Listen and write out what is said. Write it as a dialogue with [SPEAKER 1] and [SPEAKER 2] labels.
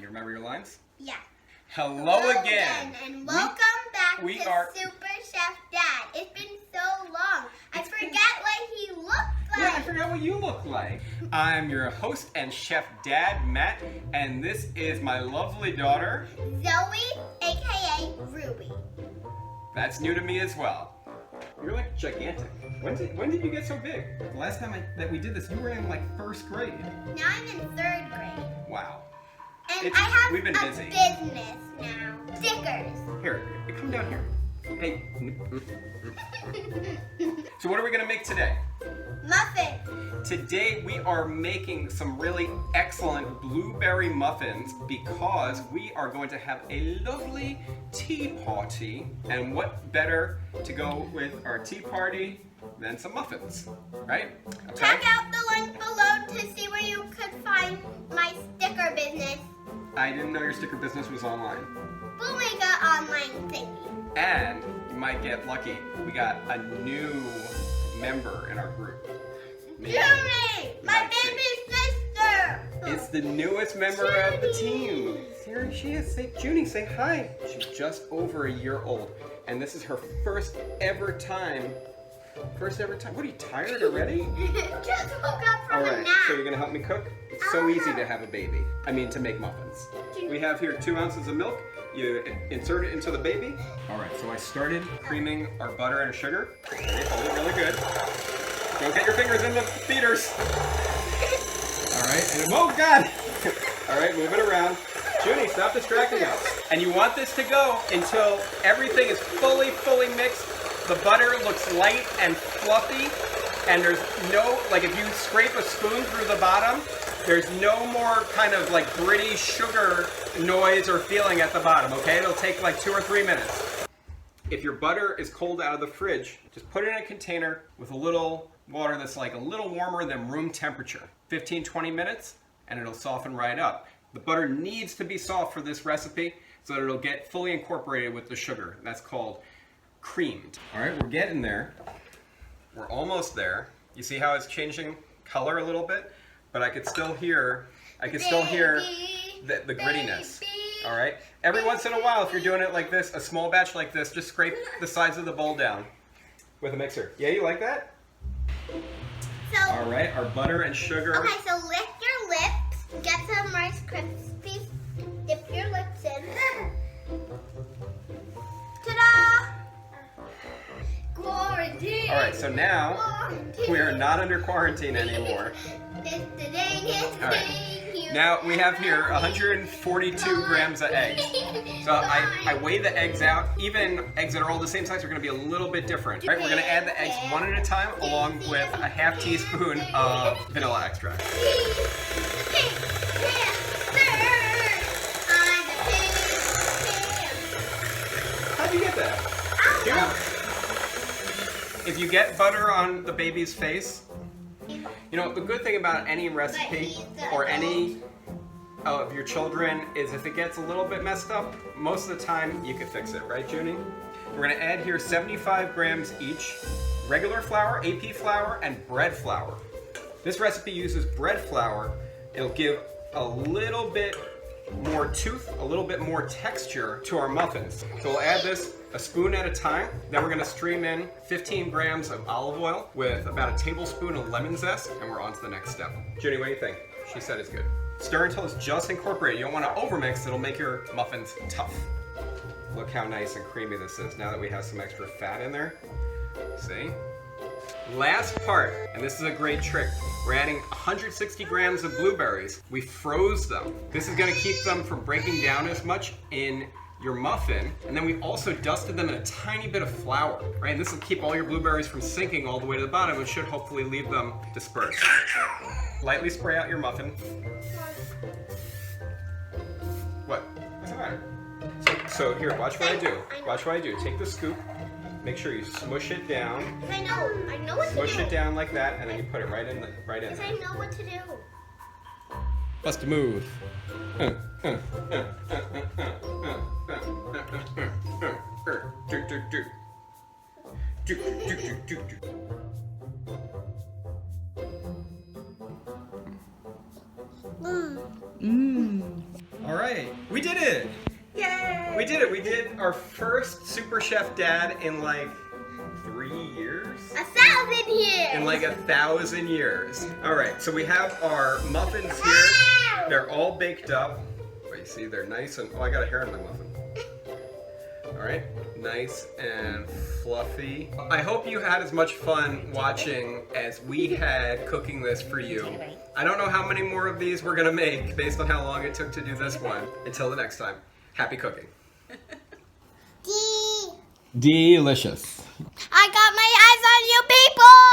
[SPEAKER 1] You remember your lines?
[SPEAKER 2] Yeah.
[SPEAKER 1] Hello again.
[SPEAKER 2] And welcome back to Super Chef Dad. It's been so long. I forget what he looks like.
[SPEAKER 1] Yeah, I forgot what you look like. I'm your host and Chef Dad, Matt, and this is my lovely daughter,
[SPEAKER 2] Zoe, aka Ruby.
[SPEAKER 1] That's new to me as well. You're like gigantic. When did you get so big? The last time that we did this, you were in like first grade.
[SPEAKER 2] Now I'm in third grade.
[SPEAKER 1] Wow.
[SPEAKER 2] And I have
[SPEAKER 1] we've been
[SPEAKER 2] a
[SPEAKER 1] busy.
[SPEAKER 2] business now. Stickers.
[SPEAKER 1] Here, come down here. Hey. So what are we gonna make today?
[SPEAKER 2] Muffins.
[SPEAKER 1] Today we are making some really excellent blueberry muffins because we are going to have a lovely tea party. And what better to go with our tea party than some muffins, right? Okay.
[SPEAKER 2] Check out the link below to see where you could find my sticker business.
[SPEAKER 1] I didn't know your sticker business was online.
[SPEAKER 2] Boomega online thingy.
[SPEAKER 1] And you might get lucky. We got a new member in our group.
[SPEAKER 2] Junie, my baby sister.
[SPEAKER 1] It's the newest member of the team. Here she is. Say, Junie, say hi. She's just over a year old, and this is her first ever time. What are you, tired already?
[SPEAKER 2] Just woke up from
[SPEAKER 1] All
[SPEAKER 2] a
[SPEAKER 1] right,
[SPEAKER 2] nap.
[SPEAKER 1] so you're gonna help me cook? It's so easy to have a baby. To make muffins. We have here 2 ounces of milk. You insert it into the baby. All right, so I started creaming our butter and sugar. Okay, hold it really good. Don't get your fingers in the feeders. All right, and oh God! All right, move it around. Junie, stop distracting us. And you want this to go until everything is fully mixed. The butter looks light and fluffy, and there's no, like if you scrape a spoon through the bottom, there's no more kind of like gritty sugar noise or feeling at the bottom, okay? It'll take like 2 or 3 minutes. If your butter is cold out of the fridge, just put it in a container with a little water that's like a little warmer than room temperature. 15-20 minutes, and it'll soften right up. The butter needs to be soft for this recipe so that it'll get fully incorporated with the sugar. That's called creamed. All right, we're getting there. We're almost there. You see how it's changing color a little bit? But I could still hear the grittiness. All right? Every once in a while, if you're doing it like this, a small batch like this, just scrape the sides of the bowl down with a mixer. Yeah, you like that?
[SPEAKER 2] So,
[SPEAKER 1] all right, our butter and sugar.
[SPEAKER 2] Okay, so lick your lips, get some Rice Krispies, dip your lips in. Ta-da! Quarantine!
[SPEAKER 1] All right, so now we are not under quarantine anymore. All right. Now we have here 142 grams of eggs. So I weigh the eggs out. Even eggs that are all the same size are going to be a little bit different. All right, we're going to add the eggs one at a time along with a half teaspoon of vanilla extract. How'd you get that? Yeah. If you get butter on the baby's face, you know, the good thing about any recipe or any of your children is if it gets a little bit messed up, most of the time you can fix it, right, Junie? We're gonna add here 75 grams each, regular flour, AP flour, and bread flour. This recipe uses bread flour. It'll give a little bit more tooth, a little bit more texture to our muffins. So we'll add this a spoon at a time. Then we're gonna stream in 15 grams of olive oil with about a tablespoon of lemon zest, and we're on to the next step. Junie, what do you think? She said it's good. Stir until it's just incorporated. You don't wanna overmix, it'll make your muffins tough. Look how nice and creamy this is now that we have some extra fat in there. See? Last part, and this is a great trick. We're adding 160 grams of blueberries. We froze them. This is gonna keep them from breaking down as much in your muffin, and then we also dusted them in a tiny bit of flour, right? And this will keep all your blueberries from sinking all the way to the bottom and should hopefully leave them dispersed. Lightly spray out your muffin. What? What's the matter? So here, watch what I do. Watch what I do. Take the scoop, make sure you smush it down.
[SPEAKER 2] I know what to do.
[SPEAKER 1] Smush it down like that, and then you put it right in there.
[SPEAKER 2] Because I know what to do.
[SPEAKER 1] Bust a move. All All right, we did it.
[SPEAKER 3] Yay!
[SPEAKER 1] We did it. We did our first Super Chef Dad in like 3 years.
[SPEAKER 2] 1,000 years.
[SPEAKER 1] In like 1,000 years. All right, so we have our muffins here. They're all baked up. Wait, see, they're nice and, oh, I got a hair in my muffin. All right, nice and fluffy. I hope you had as much fun watching as we had cooking this for you. I don't know how many more of these we're gonna make based on how long it took to do this one. Until the next time, happy cooking. Delicious.
[SPEAKER 2] I got my eyes on you people!